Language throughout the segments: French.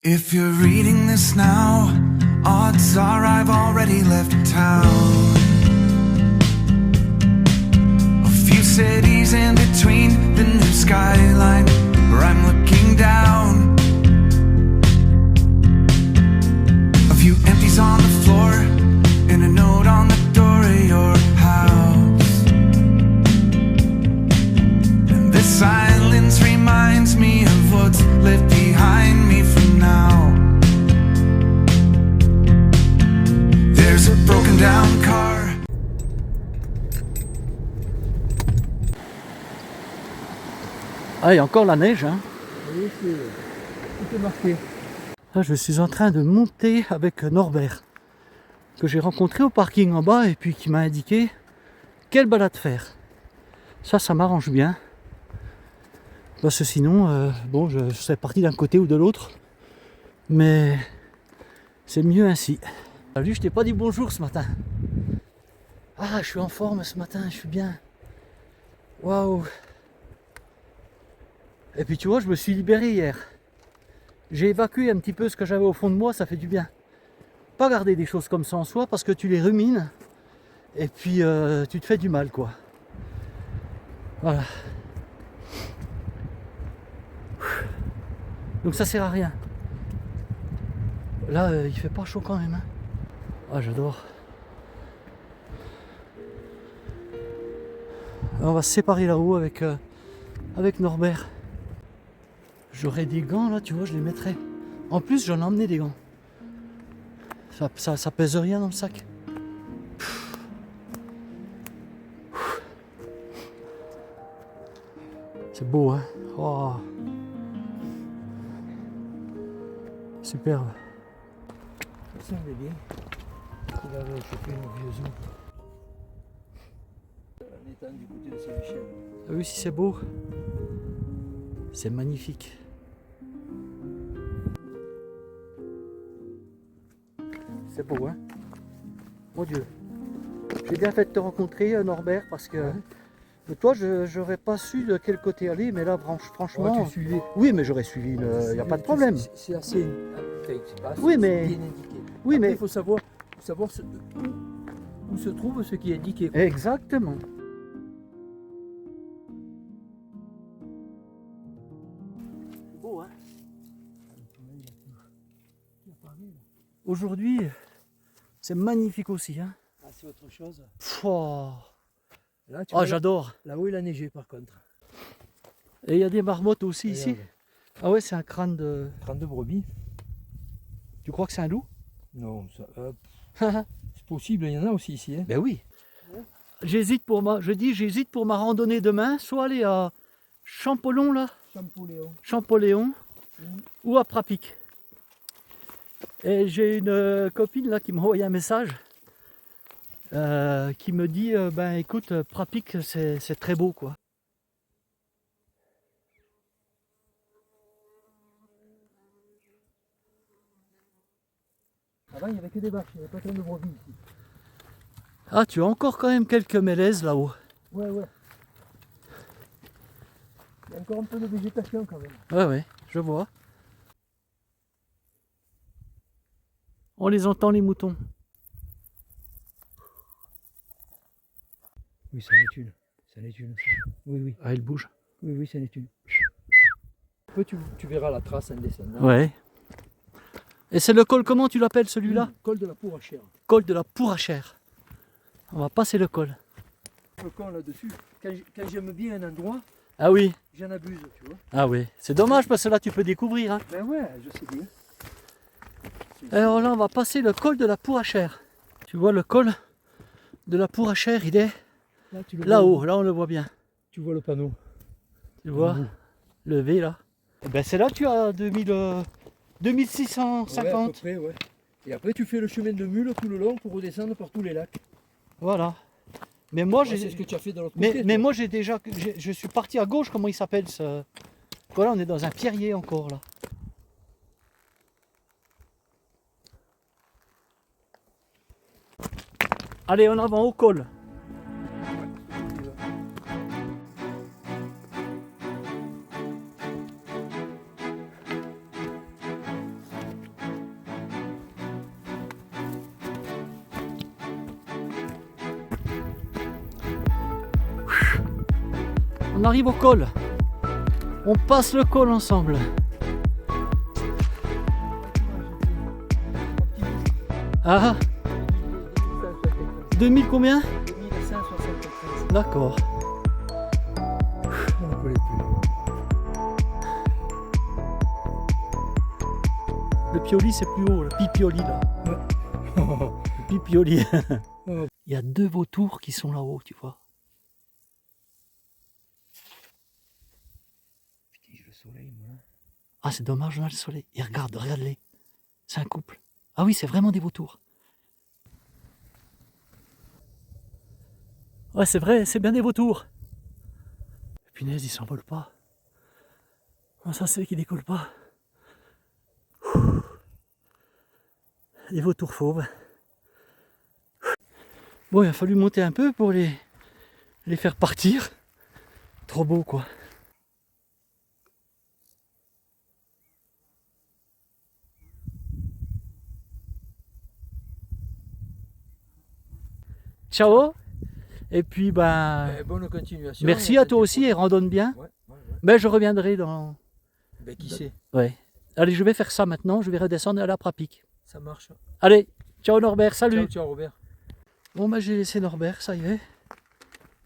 If you're reading this now, odds are I've already left town. A few cities in between, the new skyline where I'm looking down. A few empties on the floor and a note on the door of your house. And this silence reminds me of what's left behind me for now. There's a broken down car. Ah, il y a encore la neige, hein. Oui, tout est marqué. Là, je suis en train de monter avec Norbert, que j'ai rencontré au parking en bas et puis qui m'a indiqué quelle balade faire. Ça m'arrange bien. Parce que sinon, bon, je serais parti d'un côté ou de l'autre. Mais c'est mieux ainsi. Salut, je t'ai pas dit bonjour ce matin. Ah, je suis en forme ce matin, je suis bien. Waouh. Et puis tu vois, je me suis libéré hier. J'ai évacué un petit peu ce que j'avais au fond de moi, ça fait du bien. Pas garder des choses comme ça en soi parce que tu les rumines et puis tu te fais du mal, quoi. Voilà. Donc ça sert à rien. Là, il fait pas chaud quand même, hein. Ah, j'adore. On va se séparer là-haut avec Norbert. J'aurais des gants là, tu vois, je les mettrais. En plus, j'en ai emmené des gants. Ça pèse rien dans le sac. C'est beau, hein. Oh. Superbe. Ça me bien. Il avait chopé une vieux zoo. En étant du côté de Saint-Michel. Ah oui, si c'est beau. C'est magnifique. C'est beau, hein. Mon Dieu. J'ai bien fait de te rencontrer, Norbert, parce que toi, je n'aurais pas su de quel côté aller, mais là, franchement... Ouais, tu suivais. Oui, mais j'aurais suivi, il n'y a pas de problème. C'est assez. Enfin, c'est pas assez, Oui, mais- c'est bien indiqué. Oui, Après, mais... il faut savoir où se trouve ce qui est indiqué, quoi. Exactement. C'est beau, hein. Aujourd'hui, c'est magnifique aussi, hein. Ah, c'est autre chose. Pouah. Là, tu Ah, vois, j'adore. là-haut, il a neigé par contre. Et il y a des marmottes aussi ici. Regarde, Ah ouais, c'est un crâne de... crâne de brebis. Tu crois que c'est un loup? Non, ça, Ben c'est possible, il y en a aussi ici. Hein. oui. J'hésite pour ma randonnée demain, soit aller à Champollion là, Champollion. Champollion, ou à Prapic. Et j'ai une copine là qui m'a envoyé un message qui me dit ben écoute, Prapic c'est très beau, quoi. Avant, il n'y avait que des vaches, il n'y avait pas tant de brebis ici. Ah, tu as encore quand même quelques mélèzes là-haut. Ouais, ouais. Il y a encore un peu de végétation quand même. Ouais, je vois. On les entend, les moutons. Oui, ça en est une. Ça en est une. Oui, oui. Ah, ils bougent. Oui, oui, ça en est une. Après, tu verras la trace en descendant. Ouais. Et c'est le col, comment tu l'appelles celui-là? Col de la Pourrachère. Col de la Pourrachère. On va passer le col. Le col là-dessus. Quand j'aime bien un endroit, Ah oui. j'en abuse, tu vois. Ah oui. C'est dommage parce que là tu peux découvrir, hein. Ben ouais, je sais bien. Alors là on va passer le col de la Pourrachère. Tu vois le col de la Pourrachère, il est Là, tu le là-haut, vois, là on le voit bien. tu vois le panneau. Tu vois, Là-haut. le V là. Et ben c'est là que tu as 2650. Ouais, à peu près, ouais. Et après, tu fais le chemin de mule tout le long pour redescendre par tous les lacs. Voilà. Mais moi Ouais, j'ai... c'est ce que tu as fait de l'autre côté. Mais toi. moi je suis parti à gauche, comment il s'appelle ce... Voilà, on est dans un pierrier encore là. Allez, en avant au col. On arrive au col. On passe le col ensemble. Ah, 2000 combien? 2173. D'accord. On ne connaît plus. Le pioli c'est plus haut, le pipioli là. Le pipioli. Il y a 2 vautours qui sont là-haut, tu vois. Putain, j'ai le soleil, moi. Ah, c'est dommage, on a le soleil. Et regarde, regarde-les. C'est un couple. Ah oui, c'est vraiment des vautours. Ouais, c'est vrai, c'est bien des vautours. Punaise, ils s'envolent pas. Comment ça se fait qu'ils décollent pas? Les vautours fauves. Bon, il a fallu monter un peu pour les faire partir. Trop beau, quoi. Ciao. Et puis, ben, Bonne continuation. merci à toi aussi et randonne bien. Ouais. Ben, je reviendrai dans... Ben, qui sait? Ouais. Allez, je vais faire ça maintenant. Je vais redescendre à la Prapic. Ça marche. Allez, ciao Norbert, salut. Ciao, Robert. Bon, ben, j'ai laissé Norbert, ça y est.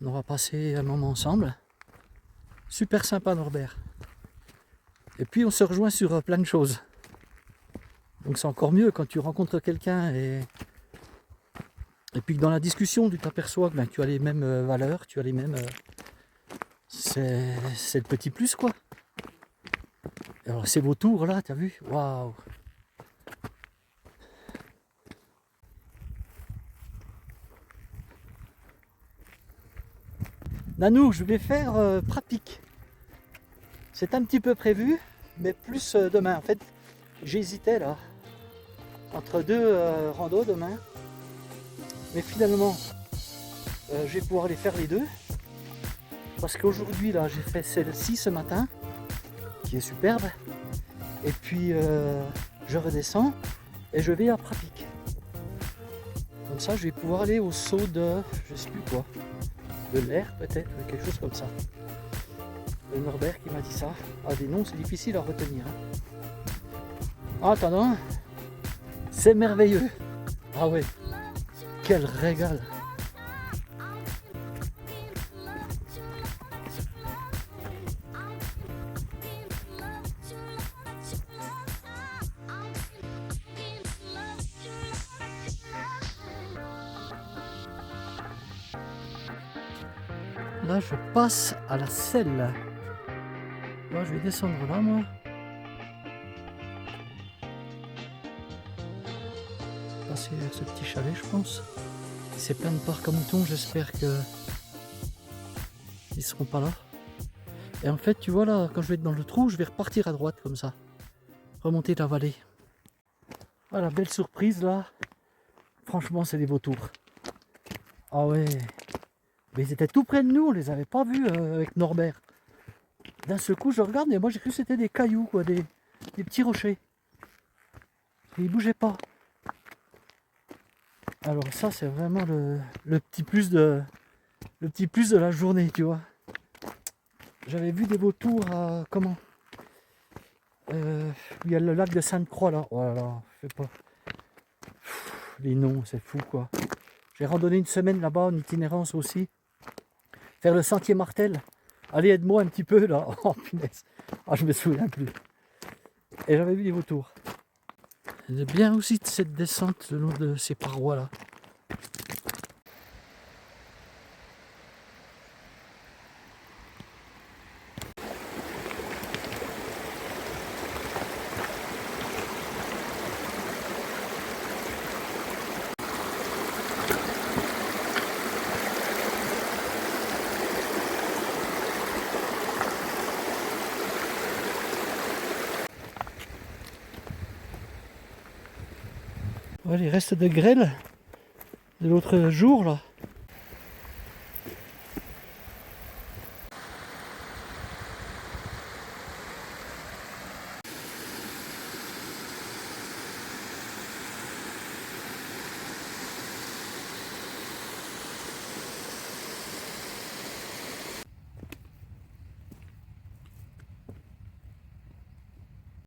On va passer un moment ensemble. Super sympa Norbert. Et puis on se rejoint sur plein de choses. Donc c'est encore mieux quand tu rencontres quelqu'un et puis que dans la discussion tu t'aperçois que ben, tu as les mêmes valeurs, tu as les mêmes... C'est le petit plus quoi. Alors ces vautours là, t'as vu? Waouh! Nanou, je vais faire Prapic. C'est un petit peu prévu, mais plus demain. En fait, j'hésitais là, entre 2 randos demain. Mais finalement, je vais pouvoir les faire les 2. Parce qu'aujourd'hui, là, j'ai fait celle-ci ce matin, qui est superbe. Et puis, je redescends et je vais à Prapic. Comme ça, je vais pouvoir aller au saut de, je sais plus quoi, de l'air peut-être, quelque chose comme ça. Le Norbert qui m'a dit ça. Ah, des noms, c'est difficile à retenir. Ah, attends, c'est merveilleux. Ah ouais, quel régal. Là, je passe à la selle. Là, je vais descendre là, moi. Passer vers ce petit chalet, je pense. C'est plein de parcs à moutons, j'espère que ils seront pas là. Et en fait, tu vois là, quand je vais être dans le trou, je vais repartir à droite comme ça. Remonter la vallée. Voilà, belle surprise là. Franchement, c'est des vautours. Ah ouais. Mais ils étaient tout près de nous, on les avait pas vus avec Norbert. D'un seul coup, je regarde et moi j'ai cru que c'était des cailloux, quoi, des petits rochers. Et ils bougeaient pas. Alors ça, c'est vraiment le petit plus de la journée, tu vois. J'avais vu des vautours à comment il y a le lac de Sainte-Croix là. Oh là là, je sais pas. Les noms, c'est fou quoi. J'ai randonné une semaine là-bas en itinérance aussi. Faire le sentier Martel. Allez, aide-moi un petit peu là. Oh punaise. Ah, je me souviens plus. Et j'avais vu des vautours. C'est bien aussi de cette descente le long de ces parois là. Ouais, les restes de grêle de l'autre jour là.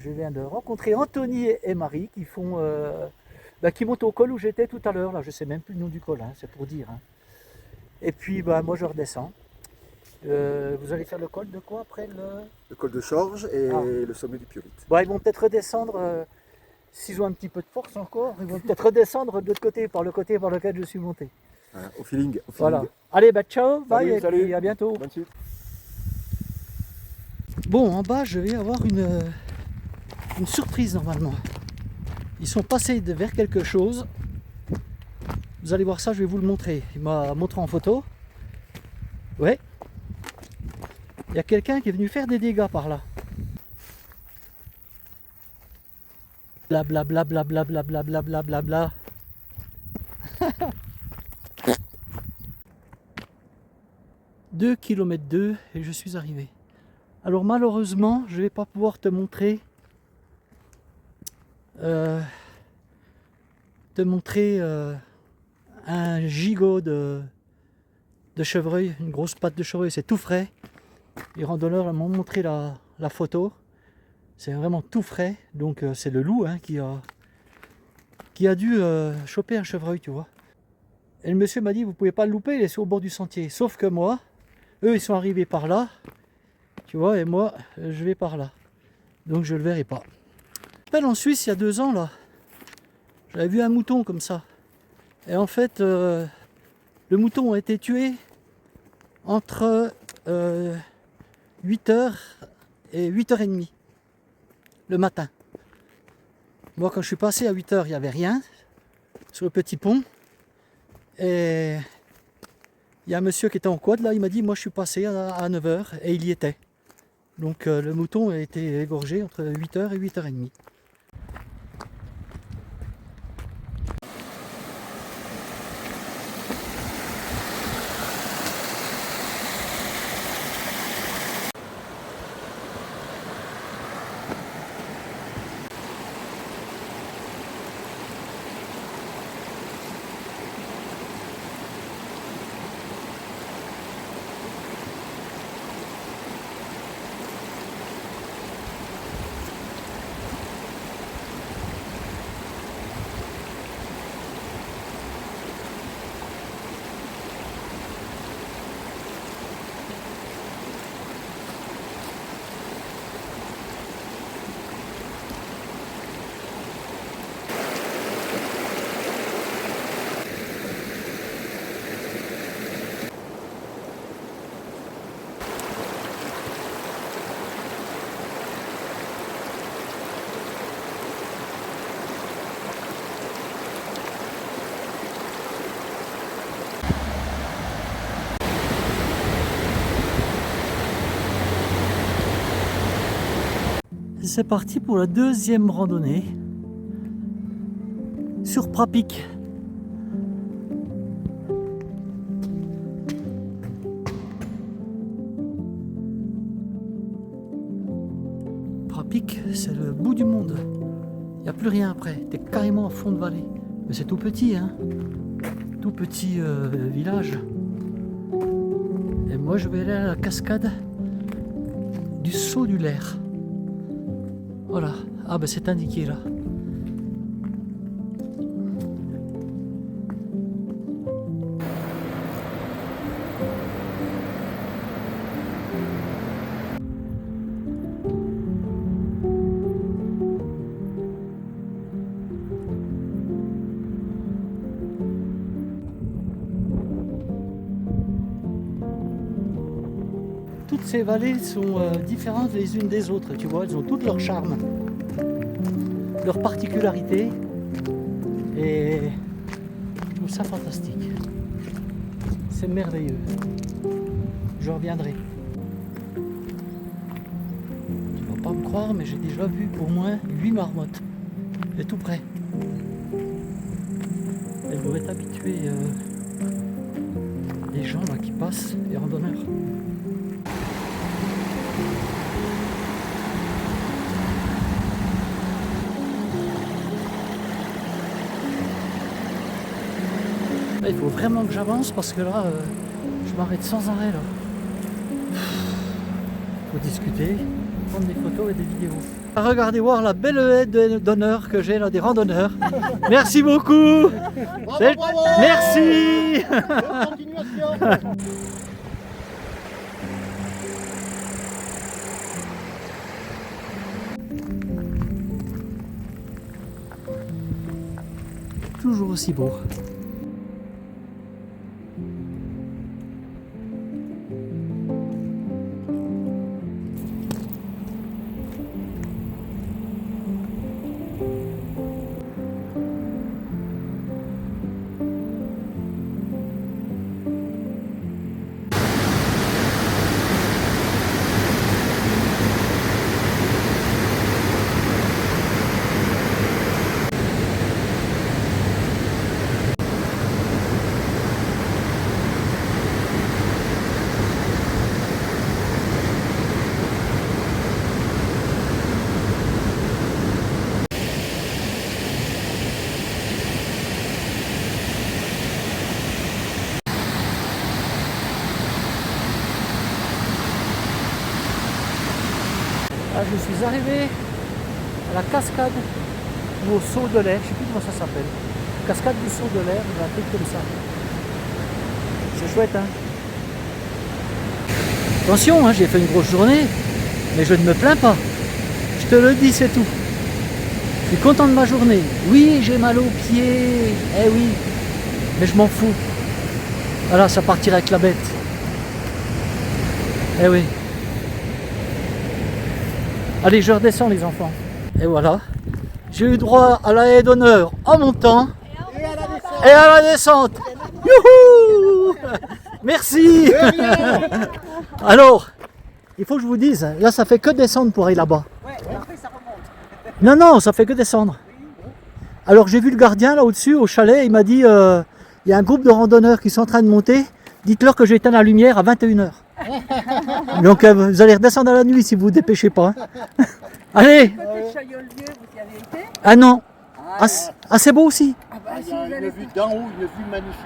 Je viens de rencontrer Anthony et Marie qui font, qui montent au col où j'étais tout à l'heure. Là, je sais même plus le nom du col, hein, c'est pour dire. Hein. Et puis, moi, je redescends. Vous allez faire le col de quoi après Le col de Chorges et Ah. le sommet du Purite. Ils vont peut-être redescendre, s'ils ont un petit peu de force encore, ils vont peut-être redescendre de l'autre côté par lequel je suis monté. Hein, au feeling. Voilà. Allez, ciao, bye, et salut. puis à bientôt. Bonne suite. Bon, en bas, je vais avoir une surprise normalement. Ils sont passés vers quelque chose. Vous allez voir ça, je vais vous le montrer. Il m'a montré en photo. Ouais. Il y a quelqu'un qui est venu faire des dégâts par là. Bla bla bla bla bla bla bla bla bla bla bla. 2 km 2 et je suis arrivé. Alors malheureusement, je ne vais pas pouvoir te montrer un gigot de chevreuil, une grosse patte de chevreuil, c'est tout frais. Les randonneurs m'ont montré la photo, c'est vraiment tout frais, donc c'est le loup hein, qui a dû choper un chevreuil, tu vois. Et le monsieur m'a dit, vous pouvez pas le louper, il est au bord du sentier. Sauf que moi, eux ils sont arrivés par là, tu vois, et moi je vais par là. Donc je le verrai pas. En Suisse, il y a 2 ans, là, j'avais vu un mouton comme ça. Et en fait, le mouton a été tué entre 8h et 8h30 le matin. Moi, quand je suis passé à 8h, il n'y avait rien sur le petit pont. Et il y a un monsieur qui était en quad, là, il m'a dit, moi je suis passé à 9h et il y était. Donc le mouton a été égorgé entre 8h et 8h30. C'est parti pour la 2e randonnée sur Prapik. Prapik, c'est le bout du monde. Il n'y a plus rien après. Tu es carrément au fond de vallée. Mais c'est tout petit, hein. Tout petit village. Et moi, je vais aller à la cascade du Saut du Lair. Voilà, c'est indiqué là. Toutes ces vallées sont différentes les unes des autres, tu vois, elles ont toutes leur charme, leur particularité, et je trouve ça fantastique. C'est merveilleux. Je reviendrai. Tu vas pas me croire, mais j'ai déjà vu au moins 8 marmottes. Et tout près. Elles doivent être habituées, les gens là qui passent, les randonneurs. Là, il faut vraiment que j'avance parce que là, je m'arrête sans arrêt là. Faut discuter. prendre des photos et des vidéos. Regardez voir la belle haie d'honneur que j'ai là, des randonneurs. Merci beaucoup. Merci. Toujours aussi beau. Là, je suis arrivé à la cascade ou au saut de l'air, je ne sais plus comment ça s'appelle. Cascade du saut de l'air, un truc comme ça. C'est chouette, hein. Attention, hein, j'ai fait une grosse journée, mais je ne me plains pas. Je te le dis, c'est tout. Je suis content de ma journée. Oui, j'ai mal aux pieds, eh oui, mais je m'en fous. Voilà, ça partira avec la bête. Eh oui. Allez, je redescends les enfants. Et voilà. J'ai eu droit à la haie d'honneur en montant et à la descente. Youhou! Merci. Alors, il faut que je vous dise, là ça fait que descendre pour aller là-bas. Non, non, ça fait que descendre. Alors j'ai vu le gardien là au-dessus, au chalet, il m'a dit, il y a un groupe de randonneurs qui sont en train de monter, dites-leur que j'éteins la lumière à 21h. Donc vous allez redescendre à la nuit si vous vous dépêchez pas. Hein. Allez. Peut-être Chaillol-Vieux, vous y avez été? Ah non. Ah, c'est beau aussi. Ah bah Il si y a vous une allez... vue d'en haut, une vue magnifique.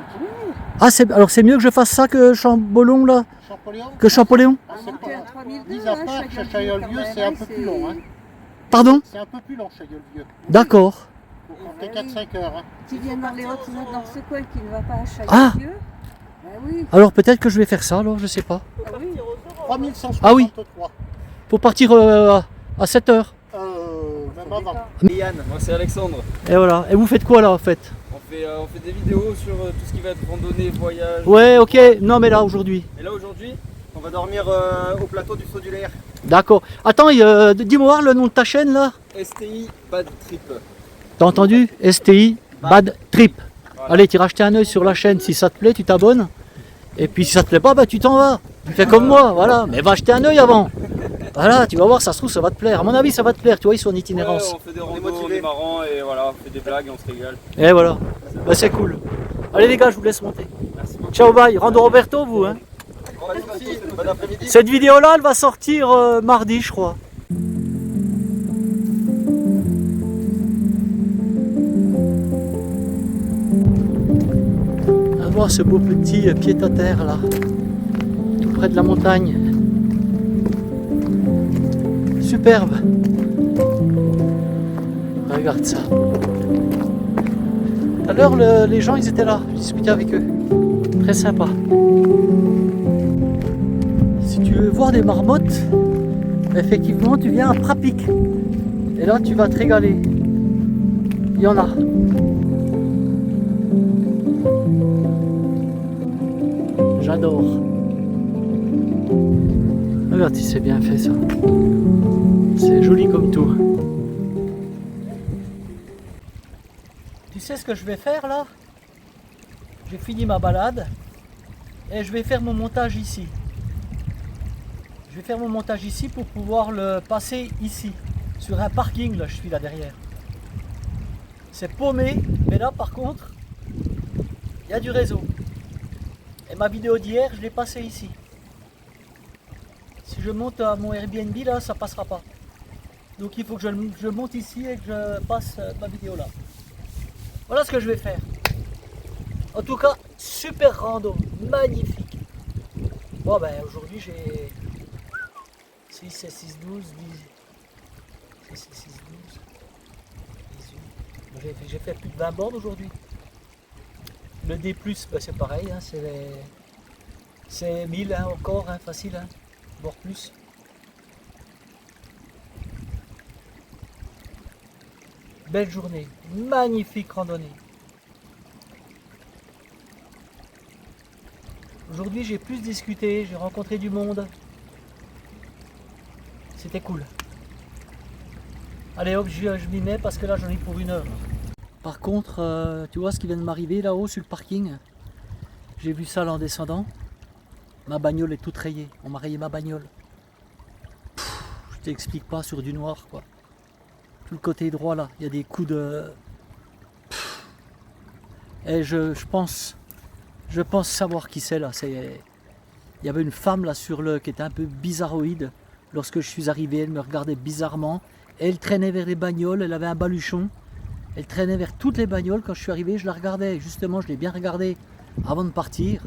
Ah alors c'est mieux que je fasse ça que Chambolon là, Champollion que Champollion. Ah, c'est Monter à pas. 3002, Mis à hein, part que Chaillol-Vieux, Chaillol-Vieux, quand c'est même, un peu plus long. Hein. Pardon. C'est un peu plus long, Chaillol-Vieux. D'accord. Faut compter 4-5 heures. Hein. Qui vient dans les Hautes-Alpes, dans ce coin qui ne va pas à Ah. Chaillol-Vieux. Ben oui. Alors peut-être que je vais faire ça alors, je sais pas. Ah oui. 3163. Ah oui. Faut partir à 7h. Même avant. Yann, moi c'est Alexandre. Et voilà. Et vous faites quoi là en fait? On fait des vidéos sur tout ce qui va être randonnée, voyage. Ouais, ok. Non mais là aujourd'hui. Et là aujourd'hui, on va dormir au plateau du Saut du Lair. D'accord. Attends, dis-moi voir le nom de ta chaîne là. STI Bad Trip. T'as entendu? STI Bad Trip. Voilà. Allez, tu racheter un œil sur la chaîne, si ça te plaît, tu t'abonnes. Et puis si ça te plaît pas, bah tu t'en vas. Tu fais comme moi, voilà. Mais va acheter un œil avant. Voilà, tu vas voir, ça se trouve, ça va te plaire. À mon avis, ça va te plaire, tu vois, ils sont en itinérance. Ouais, on fait des randos, on est marrant et voilà, on fait des blagues et on se régale. Et voilà, bah, c'est cool. Allez les gars, je vous laisse monter. Merci beaucoup. Ciao, bye. Rando Roberto, vous. Hein. Bon après-midi. Cette vidéo-là, elle va sortir mardi, je crois. On va voir ce beau petit pied-à-terre là, tout près de la montagne. Superbe. Regarde ça. Tout à l'heure, les gens, ils étaient là. Je discutais avec eux. Très sympa. Si tu veux voir des marmottes, effectivement, tu viens à Prapic. Et là, tu vas te régaler. Il y en a. J'adore. Regarde si c'est bien fait ça. C'est joli comme tout. Tu sais ce que je vais faire là? J'ai fini ma balade et je vais faire mon montage ici. Je vais faire mon montage ici pour pouvoir le passer ici, sur un parking là, je suis là derrière. C'est paumé, mais là par contre, il y a du réseau. Et ma vidéo d'hier, je l'ai passée ici. Si je monte à mon Airbnb là, ça passera pas. Donc il faut que je monte ici et que je passe ma vidéo là. Voilà ce que je vais faire. En tout cas, super rando, magnifique. Bon ben aujourd'hui Si c'est 6-12, 10. Si c'est 6-12, 18. J'ai fait plus de 20 bornes aujourd'hui. Le D+, bah, c'est pareil, hein, c'est 1000 hein, encore, hein, facile, hein, voire plus. Belle journée, magnifique randonnée. Aujourd'hui j'ai plus discuté, j'ai rencontré du monde. C'était cool. Allez hop, je m'y mets parce que là j'en ai pour 1 heure. Par contre, tu vois ce qui vient de m'arriver là-haut sur le parking? J'ai vu ça là en descendant. Ma bagnole est toute rayée. On m'a rayé ma bagnole. Je t'explique pas, sur du noir quoi. Tout le côté droit là, il y a des coups de... Et je pense savoir qui c'est là. Il y avait une femme là sur le qui était un peu bizarroïde. Lorsque je suis arrivé, elle me regardait bizarrement. Elle traînait vers les bagnoles, elle avait un baluchon. Elle traînait vers toutes les bagnoles. Quand je suis arrivé, je la regardais. Justement, je l'ai bien regardée avant de partir.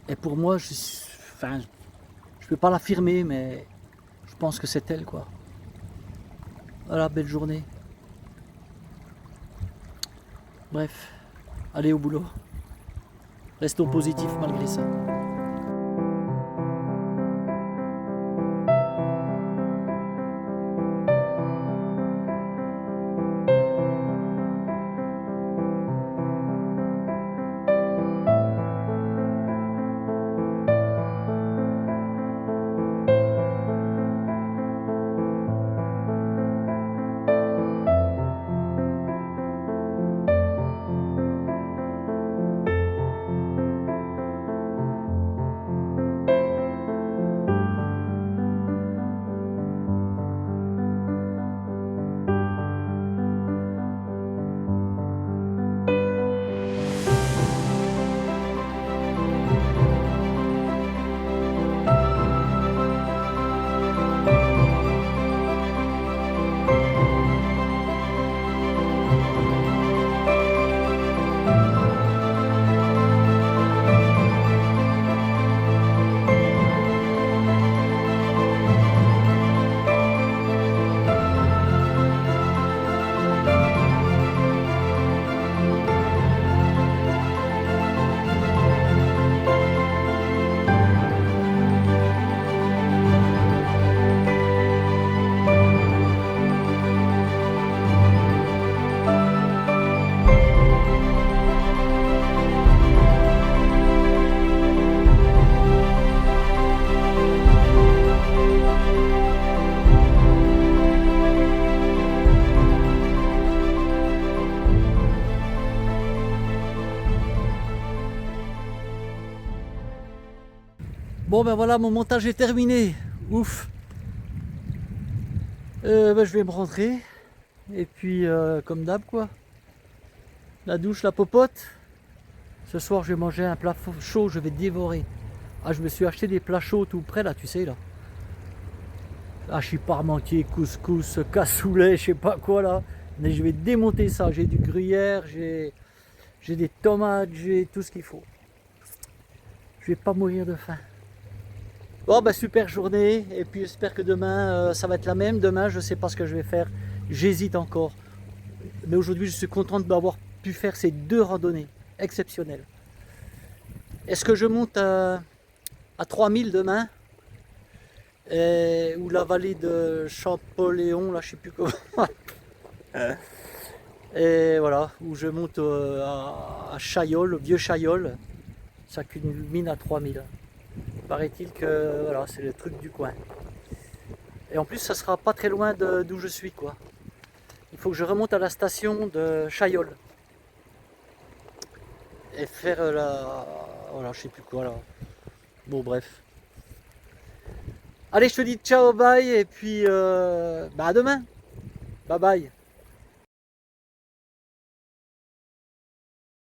Et pour moi, je peux pas l'affirmer, mais je pense que c'est elle, quoi. Voilà, belle journée. Bref, allez au boulot. Restons positifs malgré ça. Bon ben voilà, mon montage est terminé. Ouf. Ben, je vais me rentrer. Et puis comme d'hab quoi. La douche, la popote. Ce soir je vais manger un plat chaud, je vais dévorer. Ah, je me suis acheté des plats chauds tout près là, tu sais là. Hachis parmentier, couscous, cassoulet, je sais pas quoi là. Mais je vais démonter ça. J'ai du gruyère, j'ai des tomates, j'ai tout ce qu'il faut. Je vais pas mourir de faim. Bon bah super journée, et puis j'espère que demain ça va être la même. Demain je sais pas ce que je vais faire, j'hésite encore. Mais aujourd'hui je suis content d'avoir pu faire ces 2 randonnées exceptionnelles. Est-ce que je monte à 3000 demain ou la vallée de Champollion, là je sais plus comment. Et voilà, où je monte à Chaillol, au vieux Chaillol, ça culmine à 3000. Paraît-il que voilà, c'est le truc du coin. Et en plus, ça sera pas très loin d'où je suis, quoi. Il faut que je remonte à la station de Chaillol. Et faire voilà, je sais plus quoi là. Bon, bref. Allez, je te dis ciao, bye, et puis à demain. Bye bye.